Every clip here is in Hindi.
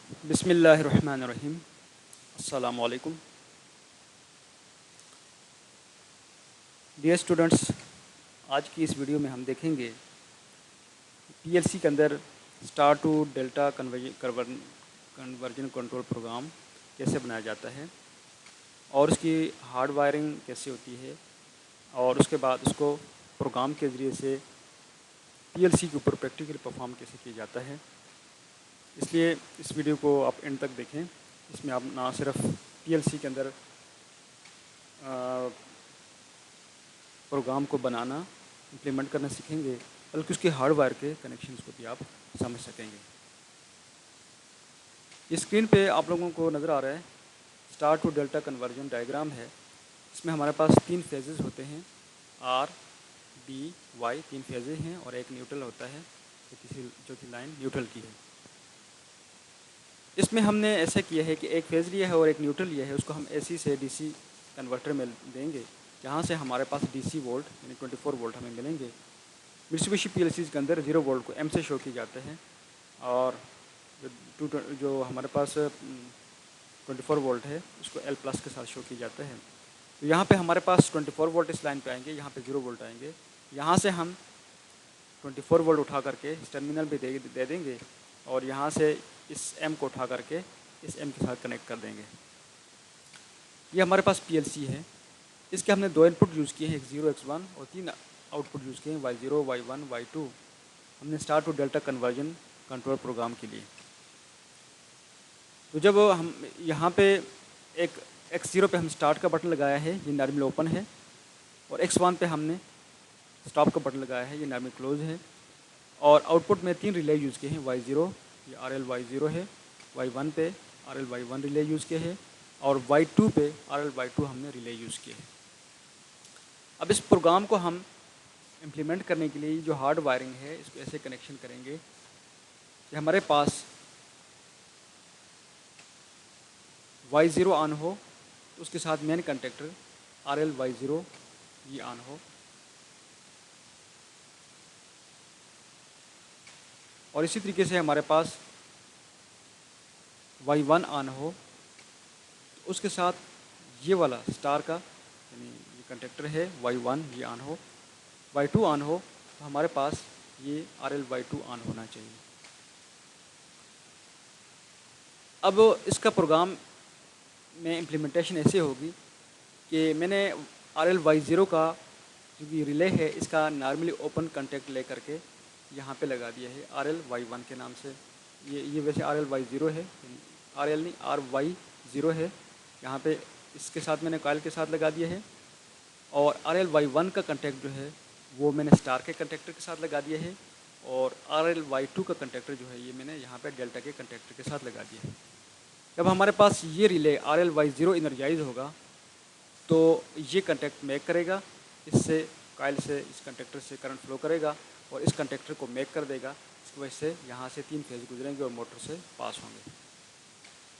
बिस्मिल्लाहिर्रहमानिर्रहीम। अस्सलामु अलैकुम। डियर स्टूडेंट्स, आज की इस वीडियो में हम देखेंगे पीएलसी के अंदर star to delta conversion control program कैसे बनाया जाता है और उसकी हार्ड वायरिंग कैसे होती है और उसके बाद उसको प्रोग्राम के ज़रिए से पीएलसी के ऊपर प्रैक्टिकल परफॉर्म कैसे किया जाता है। इसलिए इस वीडियो को आप एंड तक देखें। इसमें आप ना सिर्फ पीएलसी के अंदर प्रोग्राम को बनाना इम्प्लीमेंट करना सीखेंगे, बल्कि उसके हार्डवेयर के कनेक्शंस को भी आप समझ सकेंगे। इस स्क्रीन पे आप लोगों को नज़र आ रहा है star to delta conversion diagram है। इसमें हमारे पास 3 फेजेस होते हैं, आर बी वाई 3 फेजेस हैं और एक न्यूट्रल होता है, जो कि लाइन न्यूट्रल की है। इसमें हमने ऐसा किया है कि एक फेज़ लिया है और एक न्यूट्रल लिया है, उसको हम एसी से डीसी कन्वर्टर में देंगे, जहाँ से हमारे पास डीसी वोल्ट यानी 24 वोल्ट हमें मिलेंगे। मित्सुबिशी पीएलसीज़ के अंदर 0 वोल्ट को एम से शो किया जाता है और जो हमारे पास 24 वोल्ट है उसको एल प्लस के साथ शो किया जाता है। तो यहाँ पे हमारे पास 24 वोल्ट इस लाइन पे आएंगे, यहाँ पे 0 वोल्ट आएंगे। यहाँ से हम 24 वोल्ट उठा करके इस टर्मिनल पे दे देंगे और यहाँ से इस एम को उठा करके इस एम के साथ कनेक्ट कर देंगे। ये हमारे पास पीएलसी है। इसके हमने 2 इनपुट यूज़ किए हैं, एक 0 x1 और 3 आउटपुट यूज़ किए हैं, y0 y1 y2। हमने star to delta conversion control program के लिए। तो जब हम यहाँ पे एक x0 पे हम स्टार्ट का बटन लगाया है, ये नॉर्मल ओपन है, और x1 पे हमने स्टॉप का बटन लगाया है, ये नॉर्मल क्लोज है। और आउटपुट में 3 रिले यूज़ किए हैं, y0 ये RL y0 है, y1 पे RL y1 रिले यूज़ किए हैं और y2 पे RL y2 हमने रिले यूज़ किए हैं। अब इस प्रोग्राम को हम इम्प्लीमेंट करने के लिए जो हार्ड वायरिंग है इसको ऐसे कनेक्शन करेंगे कि हमारे पास y0 ऑन हो, उसके साथ मेन कंडक्टर RL y0 ये ऑन हो, और इसी तरीके से हमारे पास y1 ऑन हो, उसके साथ ये वाला स्टार का यानी ये कंडक्टर है y1 ये ऑन हो, y2 ऑन हो, तो हमारे पास ये RL y2 ऑन होना चाहिए। अब इसका प्रोग्राम में इम्प्लीमेंटेशन ऐसे होगी कि मैंने RL y0 का जो कि रिले है इसका नॉर्मली ओपन कॉन्टैक्ट ले करके यहाँ पे लगा दिया है RL y1 के नाम से। ये वैसे RL y0 है, RL नहीं RY0 है। यहाँ पे इसके साथ मैंने कॉइल के साथ लगा दिया है, और RL y1 का कॉन्टैक्ट जो है वो मैंने स्टार के कॉन्टैक्टर के साथ लगा दिया है, और RL y2 का कॉन्टैक्टर जो है ये मैंने यहाँ पे डेल्टा के कॉन्टैक्टर के साथ लगा दिया है। जब हमारे पास ये रिले RL y0 इनर्जाइज होगा तो ये कॉन्टैक्ट मेक करेगा, इससे कॉइल से इस कंडक्टर से करंट फ्लो करेगा और इस कंडक्टर को मेक कर देगा। इसकी वजह से यहाँ से 3 फेज गुजरेंगे और मोटर से पास होंगे।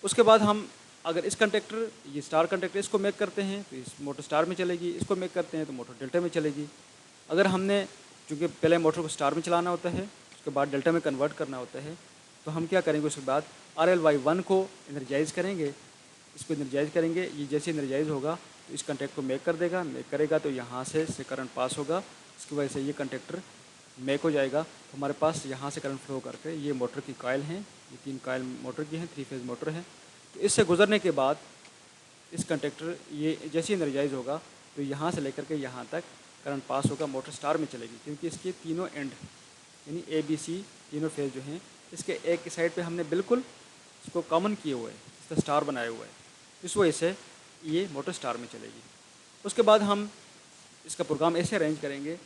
उसके बाद हम अगर इस कंडक्टर ये स्टार कंडक्टर इसको मेक करते हैं तो इस मोटर स्टार में चलेगी, इसको मेक करते हैं तो मोटर डेल्टा में चलेगी। अगर हमने चूँकि पहले मोटर को स्टार में चलाना होता है, उसके बाद डेल्टा में कन्वर्ट करना होता है, तो हम क्या करेंगे उसके बाद RL y1 को एनर्जाइज करेंगे, इसको एनर्जाइज करेंगे। ये जैसे एनर्जाइज होगा तो इस कंडक्टर को मेक कर देगा, मेक करेगा तो यहाँ से करंट पास होगा, इसकी वजह से ये कंडक्टर मेक हो जाएगा। तो हमारे पास यहाँ से करंट फ्लो करके ये मोटर की कॉइल हैं, ये 3 कॉइल मोटर की हैं, 3 फेज मोटर है। तो इससे गुजरने के बाद इस कंडक्टर ये जैसे एनर्जाइज होगा तो यहाँ से लेकर के यहाँ तक करंट पास होगा, मोटर स्टार में चलेगी, क्योंकि इसके तीनों एंड यानी ABC तीनों फेज जो हैं इसके एक साइड पे हमने बिल्कुल इसको कॉमन किए हुए है, इसका स्टार बनाया हुआ है, इस वजह से ये मोटर स्टार में चलेगी। उसके बाद हम इसका प्रोग्राम ऐसे अरेंज करेंगे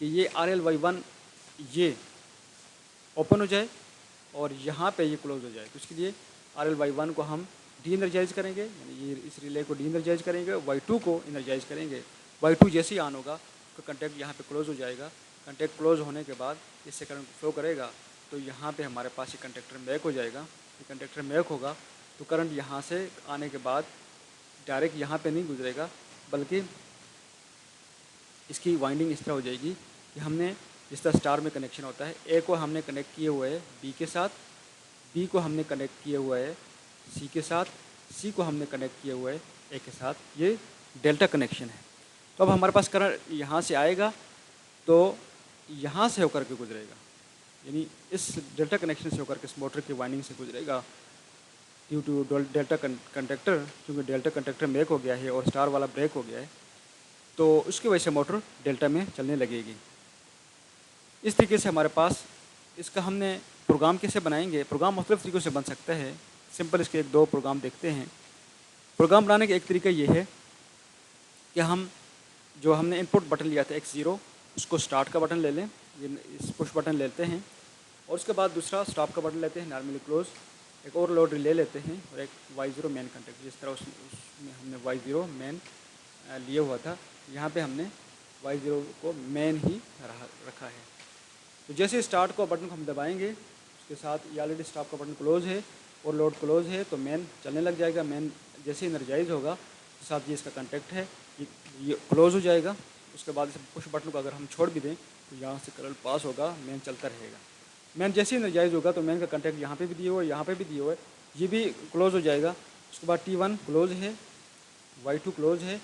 कि ये RL y1 ये ओपन हो जाए और यहाँ पे ये क्लोज हो जाए। तो इसके लिए RL y1 को हम डी एनर्जाइज करेंगे, यानी ये इस रिले को डी एनर्जाइज करेंगे, y2 को एनर्जाइज करेंगे। y2 जैसे ही ऑन होगा तो कंटैक्ट यहाँ पे क्लोज हो जाएगा। कंटैक्ट क्लोज होने के बाद इससे करंट फ्लो करेगा तो यहाँ पे हमारे पास ये कंडक्टर मेक हो जाएगा। ये कंडक्टर मेक होगा तो करंट यहाँ से आने के बाद डायरेक्ट यहाँ पे नहीं गुजरेगा, बल्कि इसकी वाइंडिंग इस तरह हो जाएगी कि हमने जिस तरह स्टार में कनेक्शन होता है, ए को हमने कनेक्ट किए हुए है बी के साथ, बी को हमने कनेक्ट किया हुआ है सी के साथ, सी को हमने कनेक्ट किया हुआ है ए के साथ, ये डेल्टा कनेक्शन है। तो अब हमारे पास करंट यहाँ से आएगा तो यहाँ से होकर के गुजरेगा, यानी इस डेल्टा कनेक्शन से होकर के इस मोटर की वाइंडिंग से गुजरेगा ड्यू टू डेल्टा कंडक्टर, क्योंकि डेल्टा कंडक्टर ब्रेक हो गया है और स्टार वाला ब्रेक हो गया है, तो उसकी वजह से मोटर डेल्टा में चलने लगेगी। इस तरीके से हमारे पास इसका हमने प्रोग्राम कैसे बनाएंगे, प्रोग्राम मुख्तलिफ तरीक़ों से बन सकता है। सिंपल इसके एक दो प्रोग्राम देखते हैं। प्रोग्राम बनाने का एक तरीका ये है कि हम जो हमने इनपुट बटन लिया था X0, उसको स्टार्ट का बटन ले लें, ये इस पुश बटन लेते हैं, और उसके बाद दूसरा स्टॉप का बटन लेते हैं, नॉर्मली क्लोज, एक और लोड रिले लेते हैं और एक Y0 मेन कॉन्टैक्ट, जिस तरह उसमें हमने Y0 मेन लिया हुआ था, यहाँ पे हमने Y0 को मेन ही रखा है। तो जैसे स्टार्ट को बटन को हम दबाएंगे, उसके साथ ये ऑलरेडी स्टॉप का बटन क्लोज है और लोड क्लोज है, तो मेन चलने लग जाएगा। मेन जैसे एनर्जाइज होगा उसके साथ ये इसका कॉन्टैक्ट है, ये क्लोज हो जाएगा। उसके बाद इस पुश बटन को अगर हम छोड़ भी दें तो यहाँ से करंट पास होगा, मेन चलता रहेगा। मेन जैसे एनर्जाइज होगा तो मेन का कॉन्टैक्ट यहाँ पे भी दिए हुआ है, यहाँ पे भी दिए हुआ है, ये भी क्लोज हो जाएगा। उसके बाद T1 क्लोज है, Y2 क्लोज है,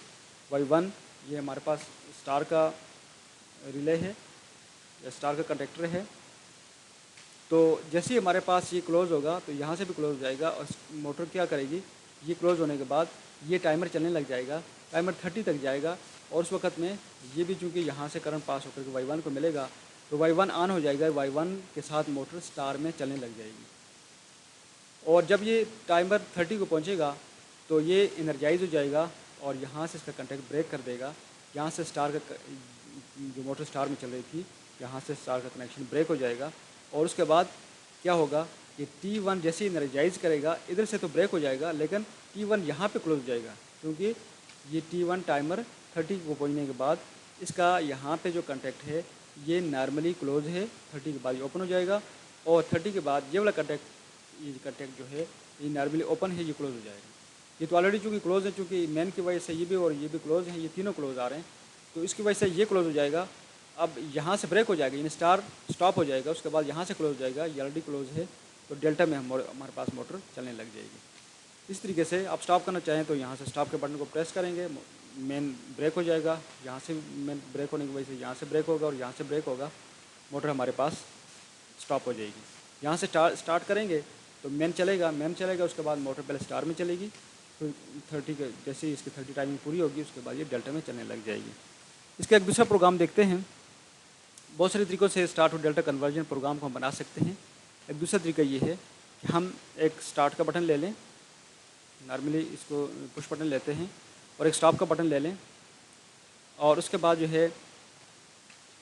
Y1 ये हमारे पास स्टार का रिले है या स्टार का कंडक्टर है। तो जैसे ही हमारे पास ये क्लोज होगा तो यहाँ से भी क्लोज हो जाएगा और मोटर क्या करेगी, ये क्लोज होने के बाद ये टाइमर चलने लग जाएगा, टाइमर 30 तक जाएगा, और उस वक्त में ये भी चूँकि यहाँ से करंट पास होकर के Y1 को मिलेगा तो Y1 ऑन हो जाएगा, Y1 के साथ मोटर स्टार में चलने लग जाएगी। और जब ये टाइमर 30 को पहुँचेगा तो ये एनर्जाइज हो जाएगा और यहाँ से इसका कंटैक्ट ब्रेक कर देगा। यहाँ से स्टार का जो मोटर स्टार में चल रही थी, यहाँ से स्टार का कनेक्शन ब्रेक हो जाएगा। और उसके बाद क्या होगा कि T1 जैसे ही एनर्जाइज करेगा, इधर से तो ब्रेक हो जाएगा लेकिन T1 यहाँ पे क्लोज हो जाएगा, क्योंकि ये T1 टाइमर 30 को पहुँचने के बाद इसका यहाँ पे जो कंटैक्ट है ये नॉर्मली क्लोज है, 30 के बाद ये ओपन हो जाएगा, और 30 के बाद ये वाला कंटैक्ट जो है ये नॉर्मली ओपन है, ये क्लोज हो जाएगा। ये तो ऑलरेडी चूँकि क्लोज है, चूँकि मेन की वजह से ये भी और ये भी क्लोज है, ये तीनों क्लोज आ रहे हैं, तो इसकी वजह से ये क्लोज हो जाएगा। अब यहाँ से ब्रेक हो जाएगा, यानी स्टार स्टॉप हो जाएगा, उसके बाद यहाँ से क्लोज हो जाएगा, ये ऑलरेडी क्लोज है, तो डेल्टा में हमारे पास मोटर चलने लग जाएगी। इस तरीके से आप स्टॉप करना चाहें तो यहाँ से स्टॉप के बटन को प्रेस करेंगे, मेन ब्रेक हो जाएगा, यहाँ से मेन ब्रेक होने की वजह से यहाँ से ब्रेक होगा और यहाँ से ब्रेक होगा, मोटर हमारे पास स्टॉप हो जाएगी। यहाँ से स्टार्ट करेंगे तो मेन चलेगा, उसके बाद मोटर पहले स्टार में चलेगी, फिर 30 के जैसे ही इसकी 30 टाइमिंग पूरी होगी उसके बाद ये डेल्टा में चलने लग जाएगी। इसका एक दूसरा प्रोग्राम देखते हैं। बहुत सारे तरीक़ों से स्टार्ट और डेल्टा कन्वर्जन प्रोग्राम को हम बना सकते हैं। एक दूसरा तरीका ये है कि हम एक स्टार्ट का बटन ले लें, नॉर्मली इसको पुश बटन लेते हैं, और एक स्टॉप का बटन ले लें, और उसके बाद जो है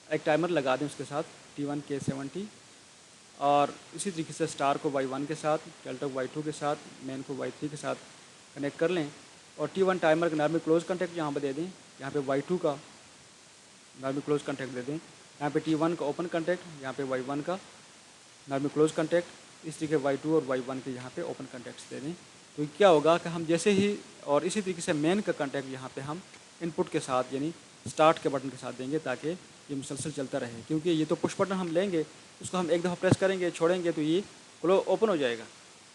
एक टाइमर लगा दें उसके साथ T1 के 70, और इसी तरीके से स्टार को Y1 के साथ, डेल्टा को Y2 के साथ, मेन को Y3 के साथ कनेक्ट कर लें, और T1 टाइमर का नॉर्मल क्लोज कॉन्टैक्ट यहाँ पर दे दें, यहाँ पे Y2 का नॉर्मल क्लोज कॉन्टैक्ट दे दें, यहाँ पे T1 का ओपन कॉन्टैक्ट, यहाँ पे Y1 का नॉर्मल क्लोज कॉन्टैक्ट, इस तरीके Y2 और Y1 के यहाँ पे ओपन कॉन्टैक्ट्स दे दें। तो क्या होगा कि हम जैसे ही, और इसी तरीके से मेन का कॉन्टैक्ट यहाँ पे हम इनपुट के साथ यानी स्टार्ट के बटन के साथ देंगे ताकि ये मुसलसल चलता रहे, क्योंकि ये तो पुश बटन हम लेंगे, उसको हम एक दफ़ा प्रेस करेंगे छोड़ेंगे तो ये ओपन हो जाएगा,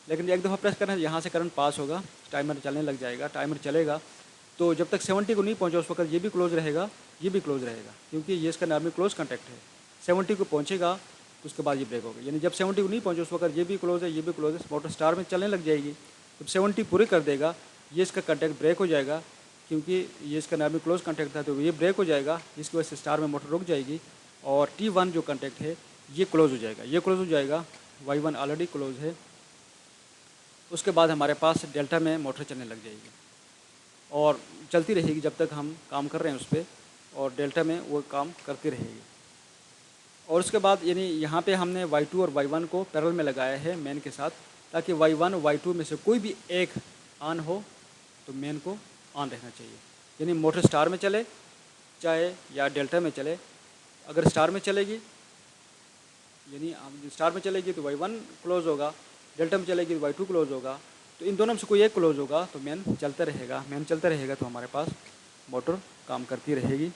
लेकिन एक दफ़ा प्रेस करें यहाँ से करंट पास होगा, टाइमर चलने लग जाएगा, टाइमर चलेगा, तो जब तक 70 को नहीं पहुँचा उस वक्त ये भी क्लोज रहेगा, ये भी क्लोज रहेगा, क्योंकि ये इसका नॉर्मल क्लोज कॉन्टैक्ट है। 70 को पहुँचेगा तो उसके बाद ये ब्रेक होगा, यानी जब 70 को नहीं पहुँचे उस वक्त ये भी क्लोज है, ये भी क्लोज है, मोटर स्टार में चलने लग जाएगी। जब 70 पूरे कर देगा ये इसका कॉन्टैक्ट ब्रेक हो जाएगा, क्योंकि ये इसका नॉर्मल क्लोज कॉन्टैक्ट था, तो ये ब्रेक हो जाएगा, जिसकी वजह से स्टार में मोटर रुक जाएगी, और T1 जो कॉन्टैक्ट है ये क्लोज हो जाएगा, ये क्लोज हो जाएगा, Y1 ऑलरेडी क्लोज है। उसके बाद हमारे पास डेल्टा में मोटर चलने लग जाएगी और चलती रहेगी जब तक हम काम कर रहे हैं उस पर, और डेल्टा में वो काम करती रहेगी। और उसके बाद यानी यहाँ पे हमने Y2 और Y1 को पैरेलल में लगाया है मेन के साथ, ताकि Y1 और Y2 में से कोई भी एक ऑन हो तो मेन को ऑन रहना चाहिए, यानी मोटर स्टार में चले चाहे या डेल्टा में चले। अगर स्टार में चलेगी यानी स्टार में चलेगी तो Y1 क्लोज होगा, डेल्टा में चलेगी तो Y2 क्लोज होगा, तो इन दोनों में से कोई एक क्लोज होगा तो मेन चलता रहेगा। मेन चलता रहेगा तो हमारे पास मोटर काम करती रहेगी,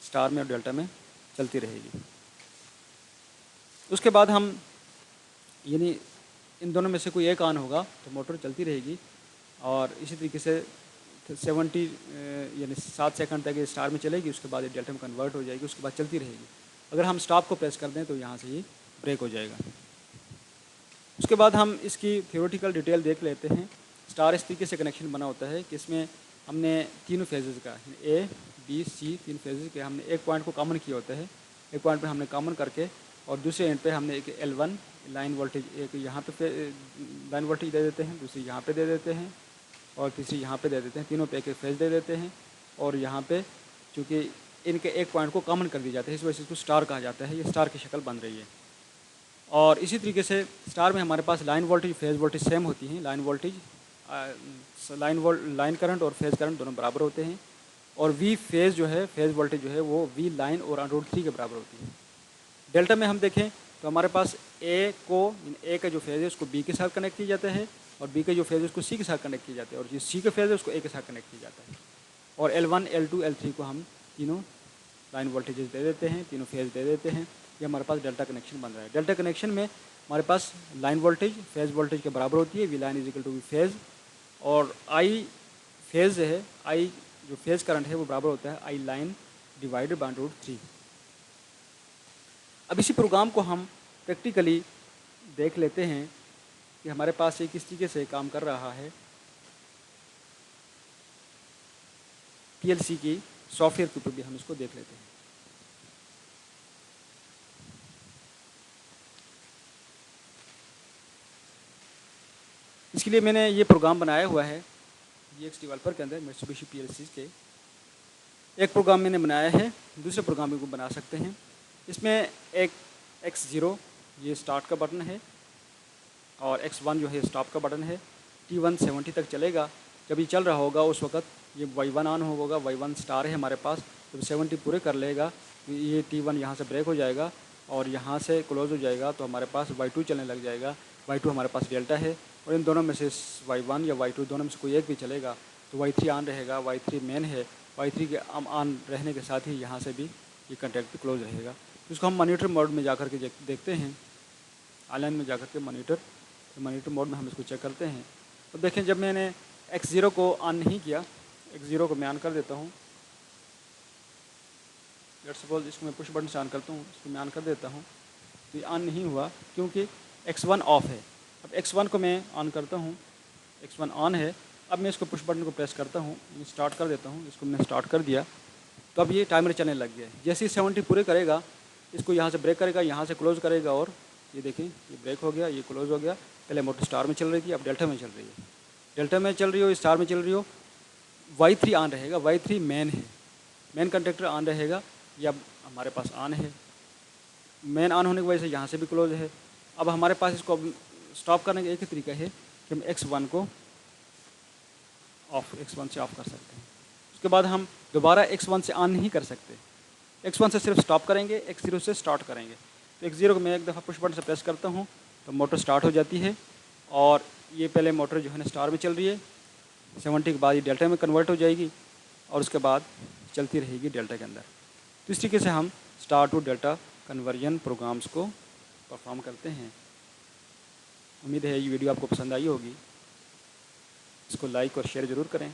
स्टार में और डेल्टा में चलती रहेगी। उसके बाद हम यानी इन दोनों में से कोई एक ऑन होगा तो मोटर चलती रहेगी, और इसी तरीके से 70 यानी 7 सेकंड तक ये स्टार में चलेगी, उसके बाद ये डेल्टा में कन्वर्ट हो जाएगी, उसके बाद चलती रहेगी। अगर हम स्टॉप को प्रेस कर दें तो यहाँ से ये ब्रेक हो जाएगा। उसके बाद हम इसकी थ्योरेटिकल डिटेल देख लेते हैं। स्टार इस तरीके से कनेक्शन बना होता है कि इसमें हमने तीनों फेजेज़ का ए बी सी 3 फेजेज़ के हमने एक पॉइंट को कॉमन किया होता है। एक पॉइंट पे हमने कॉमन करके और दूसरे एंड पे हमने एक L1 लाइन वोल्टेज, एक यहाँ पे लाइन वोल्टेज दे देते हैं, दूसरी यहाँ पे दे देते हैं और तीसरी यहाँ पे दे देते हैं। तीनों पे एक एक फेज दे देते हैं और यहाँ पे चूँकि इनके एक पॉइंट को कॉमन कर दिया जाता है, इस वजह से इसको स्टार कहा जाता है। ये स्टार की शक्ल बन रही है। और इसी तरीके से स्टार में हमारे पास line voltage phase voltage same होती हैं। लाइन वोल्टेज लाइन करंट और फेज करंट दोनों बराबर होते हैं, और वी फेज जो है, फेज वोल्टेज जो है वो वी लाइन और √3 के बराबर होती है। डेल्टा में हम देखें तो हमारे पास ए का जो फेज है उसको बी के साथ कनेक्ट किया जाता है, और बी का जो फेज है उसको सी के साथ कनेक्ट किया जाता है, और जो सी का फेज है उसको ए के साथ कनेक्ट किया जाता है। और L1 L2 L3 को हम तीनों लाइन वोल्टेजेस दे देते हैं, तीनों फेज दे देते हैं। ये हमारे पास डेल्टा कनेक्शन बन रहा है। डेल्टा कनेक्शन में हमारे पास लाइन वोल्टेज फेज वोल्टेज के बराबर होती है, V line is equal to V phase, और आई फेज है, आई जो फेज करंट है वो बराबर होता है आई लाइन डिवाइडेड बाय √3। अब इसी प्रोग्राम को हम प्रैक्टिकली देख लेते हैं कि हमारे पास ये किस तरीके से काम कर रहा है। PLC की सॉफ्टवेयर के ऊपर भी हम इसको देख लेते हैं। इसके लिए मैंने ये प्रोग्राम बनाया हुआ है GX डेवलपर के अंदर, मित्सुबिशी PLC के। एक प्रोग्राम मैंने बनाया है, दूसरे प्रोग्राम को बना सकते हैं। इसमें एक X0 ये स्टार्ट का बटन है, और X1 जो है स्टॉप का बटन है। T1 70 तक चलेगा। जब ये चल रहा होगा उस वक्त ये Y1 ऑन होगा, Y1 स्टार है हमारे पास। जब 70 पूरे कर लेगा तो ये T1 यहाँ से ब्रेक हो जाएगा और यहाँ से क्लोज हो जाएगा, तो हमारे पास Y2 चलने लग जाएगा। Y2 हमारे पास डेल्टा है, और इन दोनों में से Y1 या Y2 दोनों में से कोई एक भी चलेगा तो Y3 ऑन रहेगा। Y3 मेन है, Y3 के ऑन रहने के साथ ही यहाँ से भी ये कॉन्टैक्ट क्लोज रहेगा। तो इसको हम मॉनिटर मोड में जाकर के देखते हैं। ऑनलाइन में जाकर के मॉनिटर मोड में हम इसको चेक करते हैं। तो देखें, जब मैंने X0 को ऑन नहीं किया, X0 को मैं ऑन कर देता हूँ। लेट्स सपोज इसको मैं पुश बटन से ऑन करता हूँ, इसको मैं ऑन कर देता हूँ, तो ये ऑन नहीं हुआ क्योंकि X1 ऑफ है। अब X1 को मैं ऑन करता हूँ, X1 ऑन है। अब मैं इसको पुश बटन को प्रेस करता हूँ, स्टार्ट कर देता हूँ। इसको मैंने स्टार्ट कर दिया तो अब ये टाइमर चलने लग गया है। जैसे ही 70 पूरे करेगा, इसको यहाँ से ब्रेक करेगा, यहाँ से क्लोज करेगा, और ये देखें ये ब्रेक हो गया, ये क्लोज हो गया। पहले मोटर स्टार में चल रही थी, अब डेल्टा में चल रही है। डेल्टा में चल रही हो, स्टार में चल रही हो, Y3 ऑन रहेगा। Y3 मेन है, मेन कंडक्टर ऑन रहेगा। ये अब हमारे पास ऑन है। मेन ऑन होने की वजह से यहाँ से भी क्लोज है। अब हमारे पास इसको स्टॉप करने का एक ही तरीका है कि हम X1 को X1 से ऑफ कर सकते हैं। उसके बाद हम दोबारा X1 से ऑन नहीं कर सकते। X1 से सिर्फ स्टॉप करेंगे, X0 से स्टार्ट करेंगे। तो X0 को मैं एक दफ़ा पुश बटन से प्रेस करता हूँ तो मोटर स्टार्ट हो जाती है, और ये पहले मोटर जो है ना स्टार में चल रही है। 70 के बाद ये डेल्टा में कन्वर्ट हो जाएगी, और उसके बाद चलती रहेगी डेल्टा के अंदर। तो इस तरीके से हम star to delta conversion programs को परफॉर्म करते हैं। उम्मीद है ये वीडियो आपको पसंद आई होगी। इसको लाइक और शेयर ज़रूर करें,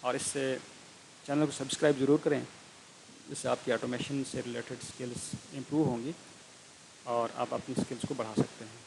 और इससे चैनल को सब्सक्राइब ज़रूर करें, जिससे आपकी ऑटोमेशन से रिलेटेड स्किल्स इम्प्रूव होंगी और आप अपनी स्किल्स को बढ़ा सकते हैं।